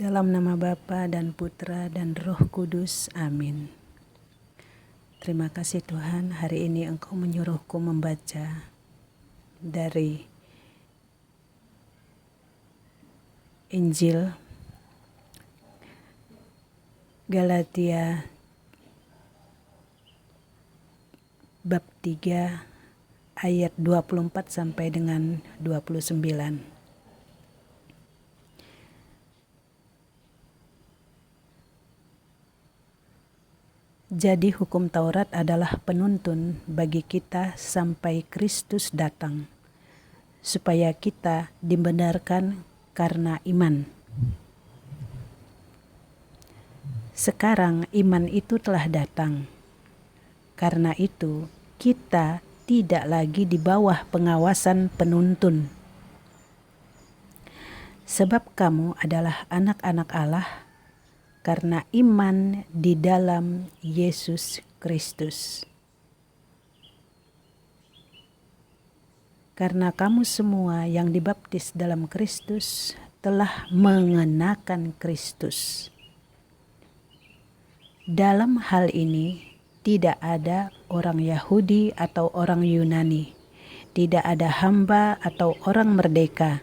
Dalam nama Bapa dan Putra dan Roh Kudus. Amin. Terima kasih Tuhan, hari ini Engkau menyuruhku membaca dari Injil Galatia bab 3 ayat 24 sampai dengan 29. Jadi hukum Taurat adalah penuntun bagi kita sampai Kristus datang, supaya kita dibenarkan karena iman. Sekarang iman itu telah datang. Karena itu kita tidak lagi di bawah pengawasan penuntun. Sebab kamu adalah anak-anak Allah karena iman di dalam Yesus Kristus. Karena kamu semua yang dibaptis dalam Kristus telah mengenakan Kristus. Dalam hal ini tidak ada orang Yahudi atau orang Yunani, tidak ada hamba atau orang merdeka,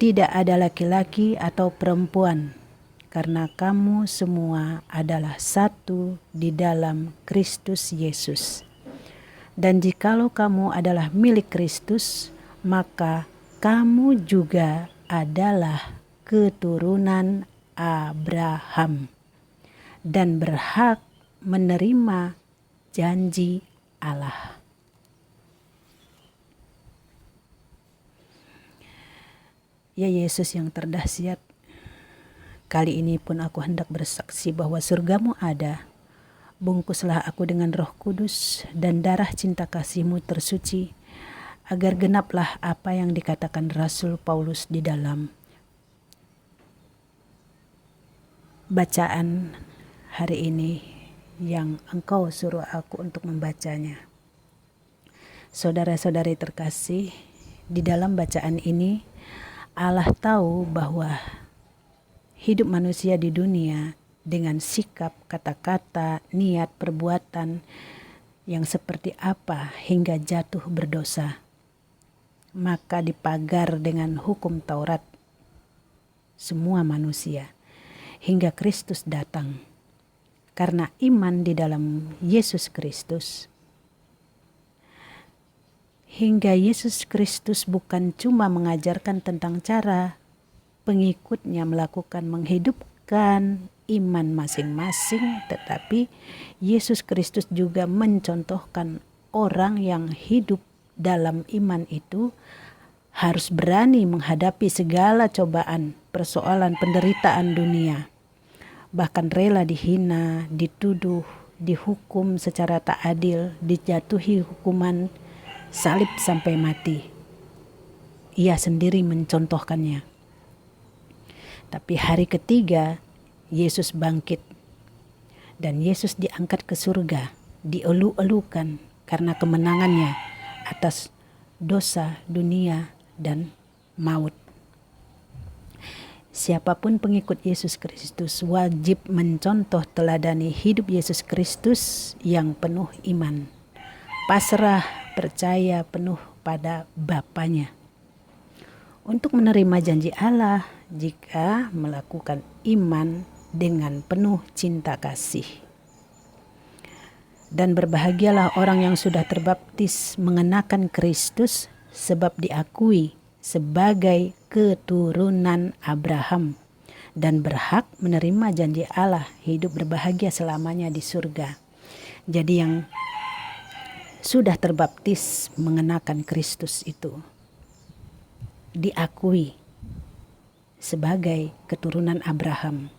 tidak ada laki-laki atau perempuan, karena kamu semua adalah satu di dalam Kristus Yesus. Dan jikalau kamu adalah milik Kristus, maka kamu juga adalah keturunan Abraham dan berhak menerima janji Allah. Ya Yesus yang terdahsyat, kali ini pun aku hendak bersaksi bahwa surgamu ada. Bungkuslah aku dengan Roh Kudus dan darah cinta kasih-Mu tersuci, agar genaplah apa yang dikatakan Rasul Paulus di dalam bacaan hari ini yang Engkau suruh aku untuk membacanya. Saudara-saudari terkasih, di dalam bacaan ini Allah tahu bahwa hidup manusia di dunia dengan sikap, kata-kata, niat, perbuatan yang seperti apa hingga jatuh berdosa, maka dipagar dengan hukum Taurat semua manusia hingga Kristus datang. Karena iman di dalam Yesus Kristus, hingga Yesus Kristus bukan cuma mengajarkan tentang cara pengikutnya menghidupkan iman masing-masing, tetapi Yesus Kristus juga mencontohkan orang yang hidup dalam iman itu harus berani menghadapi segala cobaan, persoalan, penderitaan dunia. Bahkan rela dihina, dituduh, dihukum secara tak adil, dijatuhi hukuman salib sampai mati. Ia sendiri mencontohkannya. Tapi hari ketiga Yesus bangkit dan Yesus diangkat ke surga, dielu-elukan karena kemenangannya atas dosa, dunia, dan maut. Siapapun pengikut Yesus Kristus wajib mencontoh teladani hidup Yesus Kristus yang penuh iman, pasrah, percaya penuh pada Bapanya, untuk menerima janji Allah jika melakukan iman dengan penuh cinta kasih. Dan berbahagialah orang yang sudah terbaptis mengenakan Kristus, sebab diakui sebagai keturunan Abraham dan berhak menerima janji Allah hidup berbahagia selamanya di surga. Jadi yang sudah terbaptis mengenakan Kristus itu diakui sebagai keturunan Abraham.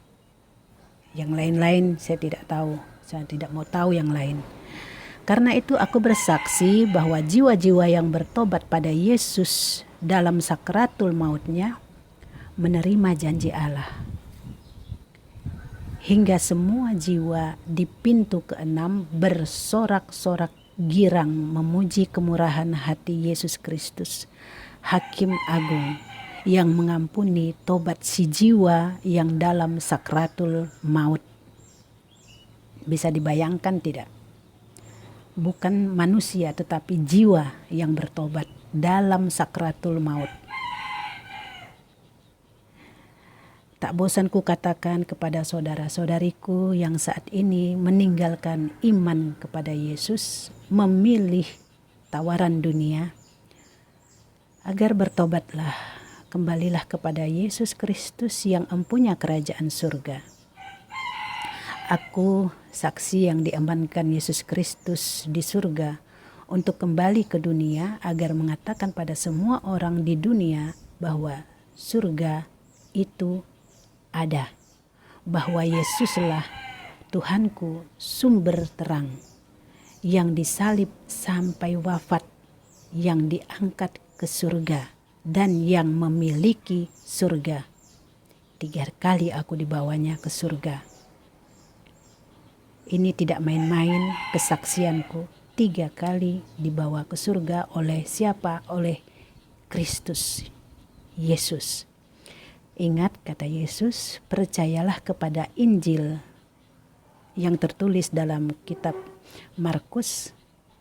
Yang lain-lain saya tidak tahu, saya tidak mau tahu yang lain. Karena itu aku bersaksi bahwa jiwa-jiwa yang bertobat pada Yesus dalam sakratul mautnya menerima janji Allah. Hingga semua jiwa di pintu ke-6 bersorak-sorak girang memuji kemurahan hati Yesus Kristus, Hakim Agung, yang mengampuni tobat si jiwa yang dalam sakratul maut. Bisa dibayangkan tidak? Bukan manusia tetapi jiwa yang bertobat dalam sakratul maut. Tak bosan ku katakan kepada saudara-saudariku yang saat ini meninggalkan iman kepada Yesus, memilih tawaran dunia, agar bertobatlah, kembalilah kepada Yesus Kristus yang empunya kerajaan surga. Aku saksi yang diamankan Yesus Kristus di surga untuk kembali ke dunia agar mengatakan pada semua orang di dunia bahwa surga itu ada, bahwa Yesuslah Tuhanku sumber terang yang disalib sampai wafat, yang diangkat ke surga dan yang memiliki surga. 3 kali aku dibawanya ke surga. Ini tidak main-main kesaksianku. 3 kali dibawa ke surga oleh siapa? Oleh Kristus Yesus. Ingat kata Yesus, percayalah kepada Injil yang tertulis dalam kitab Markus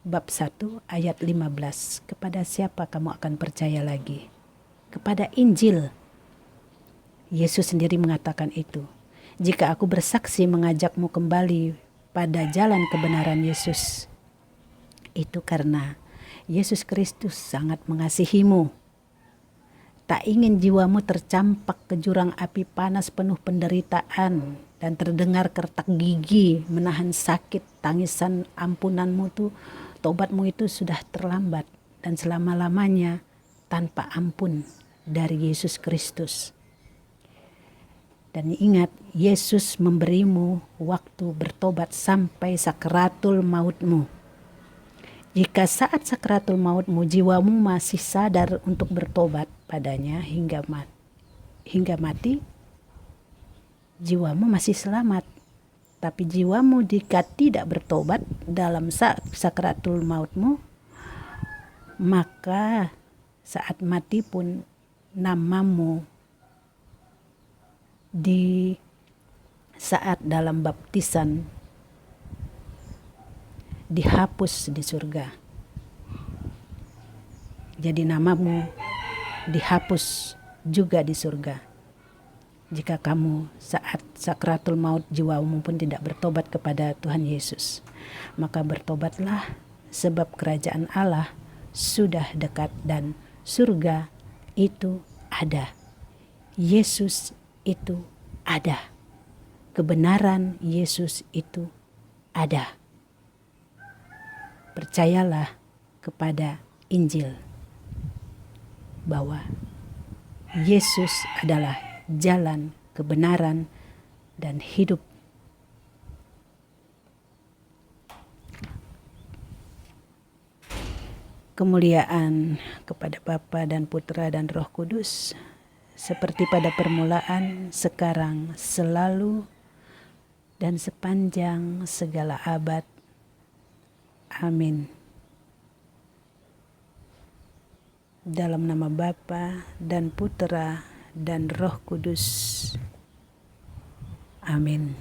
bab 1 ayat 15. Kepada siapa kamu akan percaya lagi? Kepada Injil. Yesus sendiri mengatakan itu. Jika aku bersaksi mengajakmu kembali pada jalan kebenaran Yesus, itu karena Yesus Kristus sangat mengasihimu. Tak ingin jiwamu tercampak ke jurang api panas penuh penderitaan dan terdengar kertak gigi menahan sakit. Tangisan ampunanmu tuh, tobatmu itu sudah terlambat dan selama-lamanya tanpa ampun dari Yesus Kristus. Dan ingat, Yesus memberimu waktu bertobat sampai sakratul mautmu. Jika saat sakratul mautmu jiwamu masih sadar untuk bertobat padanya hingga mati, jiwamu masih selamat. Tapi jiwamu jika tidak bertobat dalam sakratul mautmu, maka saat mati pun namamu di saat dalam baptisan dihapus di surga. Jadi namamu dihapus juga di surga. Jika kamu saat sakratul maut jiwamu pun tidak bertobat kepada Tuhan Yesus, maka bertobatlah, sebab kerajaan Allah sudah dekat dan surga itu ada. Yesus itu ada. Kebenaran Yesus itu ada. Percayalah kepada Injil bahwa Yesus adalah jalan, kebenaran, dan hidup. Kemuliaan kepada Bapa dan Putra dan Roh Kudus, seperti pada permulaan, sekarang, selalu, dan sepanjang segala abad. Amin. Dalam nama Bapa dan Putra dan Roh Kudus. Amin.